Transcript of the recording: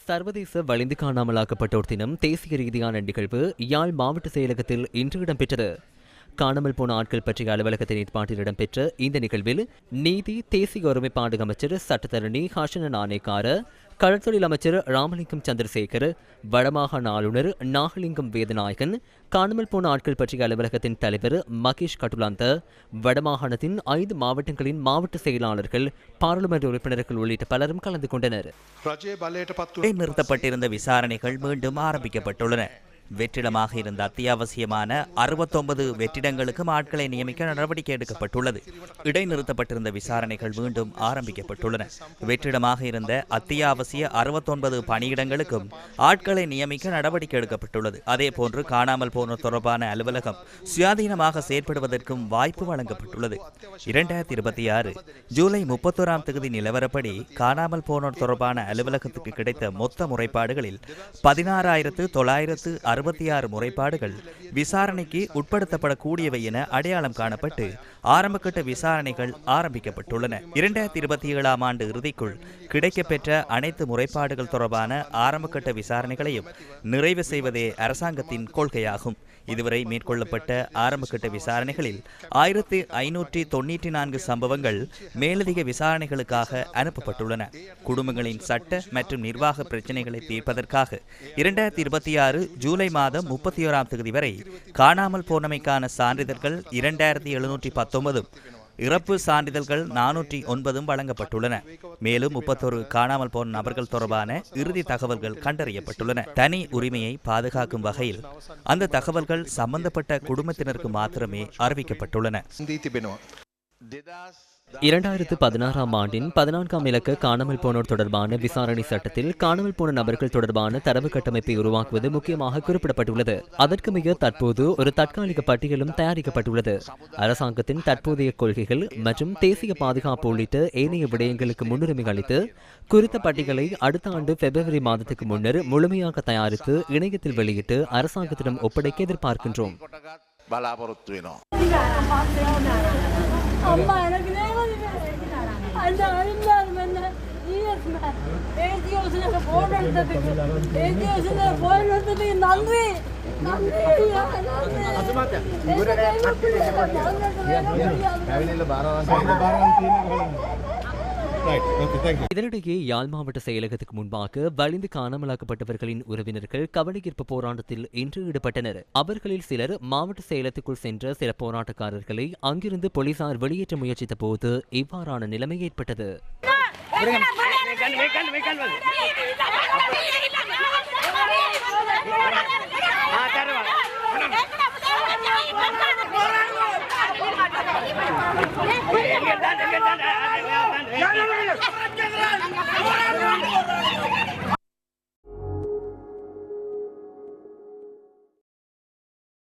சர்வதேச வலிந்து காணாமலாக்கப்பட்டோர் தினம் தேசிய ரீதியான நிகழ்வு யாழ் மாவட்ட செயலகத்தில் இன்று இடம்பெற்றது. காணாமல் போன ஆட்கள் பற்றிய அலுவலகத்தின் ஏற்பாட்டில் இடம்பெற்ற இந்த நிகழ்வில் நீதி தேசிய ஒருமைப்பாடு அமைச்சர் சட்டத்தரணி ஹாஷன நாணேக்கார, கடற்தொழில் அமைச்சர் ராமலிங்கம் சந்திரசேகர், வடமாகாண ஆளுநர் நாகலிங்கம் வேதநாயகன், காணாமல் போன ஆட்கள் பற்றிய அலுவலகத்தின் தலைவர் மகேஷ் கட்டுலாந்த, வடமாகாணத்தின் 5 மாவட்டங்களின் மாவட்ட செயலாளர்கள், பாராளுமன்ற உறுப்பினர்கள் உள்ளிட்ட பலரும் கலந்து கொண்டனர். நிறுத்தப்பட்டிருந்த விசாரணைகள் மீண்டும் ஆரம்பிக்கப்பட்டுள்ளன. வெற்றிடமாக இருந்த அத்தியாவசியமான 69 வெற்றிடங்களுக்கு ஆட்களை நியமிக்க நடவடிக்கை எடுக்கப்பட்டுள்ளது. இடைநிறுத்தப்பட்டிருந்த விசாரணைகள் மீண்டும் ஆரம்பிக்கப்பட்டுள்ளன. வெற்றிடமாக இருந்த அத்தியாவசிய 69 பணியிடங்களுக்கும் ஆட்களை நியமிக்க நடவடிக்கை எடுக்கப்பட்டுள்ளது. அதேபோன்று காணாமல் போனோர் தொடர்பான அலுவலகம் சுயாதீனமாக செயற்படுவதற்கும் வாய்ப்பு வழங்கப்பட்டுள்ளது. 2026 ஜூலை 31ஆம் தேதி நிலவரப்படி காணாமல் போனோர் தொடர்பான அலுவலகத்துக்கு கிடைத்த மொத்த முறைப்பாடுகளில் 16,966 முறைப்பாடுகள் விசாரணைக்கு உட்படுத்தப்படக்கூடியவை என அடையாளம் காணப்பட்டு ஆரம்பகட்ட விசாரணைகள் ஆரம்பிக்கப்பட்டுள்ளன. 2027ஆம் ஆண்டு இறுதிக்குள் கிடைக்கப்பெற்ற அனைத்து முறைப்பாடுகள் தொடர்பான ஆரம்பகட்ட விசாரணைகளையும் நிறைவு செய்வதே அரசாங்கத்தின் கொள்கையாகும். இதுவரை மேற்கொள்ளப்பட்ட ஆரம்பகட்ட விசாரணைகளில் 1594 சம்பவங்கள் மேலதிக விசாரணைகளுக்காக அனுப்பப்பட்டுள்ளன. குடும்பங்களின் சட்ட மற்றும் நிர்வாக பிரச்சினைகளை தீர்ப்பதற்காக 2026 ஜூலை மாதம் 31ஆம் தேதி வரை காணாமல் போனமைக்கான சான்றிதழ்கள் 2719, இறப்பு சான்றிதழ்கள் 409 வழங்கப்பட்டுள்ளன. மேலும் 31 காணாமல் போன நபர்கள் தொடர்பான இறுதி தகவல்கள் கண்டறியப்பட்டுள்ளன. தனி உரிமையை பாதுகாக்கும் வகையில் அந்த தகவல்கள் சம்பந்தப்பட்ட குடும்பத்தினருக்கு மாத்திரமே அறிவிக்கப்பட்டுள்ளன. 2016ஆம் ஆண்டின் 14ஆம் இலக்க காணாமல் போனோர் தொடர்பான விசாரணை சட்டத்தில் காணாமல் போன நபர்கள் தொடர்பான தரவு கட்டமைப்பை உருவாக்குவது முக்கியமாக குறிப்பிடப்பட்டுள்ளது. அதற்கு மிக தற்போது ஒரு தற்காலிக பட்டியலும் தயாரிக்கப்பட்டுள்ளது. அரசாங்கத்தின் தற்போதைய கொள்கைகள் மற்றும் தேசிய பாதுகாப்பு உள்ளிட்ட ஏனைய விடயங்களுக்கு முன்னுரிமை அளித்து குறித்த பட்டியலை அடுத்த ஆண்டு பிப்ரவரி மாதத்துக்கு முன்னர் முழுமையாக தயாரித்து இணையத்தில் வெளியிட்டு அரசாங்கத்திடம் ஒப்படைக்க எதிர்பார்க்கின்றோம். அம்மா எனக்கு அந்த அழுந்தாலும் என்ன ஏஜியோசில் போன் எடுத்ததுக்கு நன்றி இதனிடையே யாழ் மாவட்ட செயலகத்துக்கு முன்பாக வலிந்து காணாமலாக்கப்பட்டவர்களின் உறவினர்கள் கவனஈர்ப்பு போராட்டத்தில் இன்று ஈடுபட்டனர். அவர்களில் சிலர் மாவட்ட செயலகத்துக்குள் சென்ற சில போராட்டக்காரர்களை அங்கிருந்து போலீசார் வெளியேற்ற முயற்சித்த போது இவ்வாறான நிலைமை ஏற்பட்டது. No, no, no, no.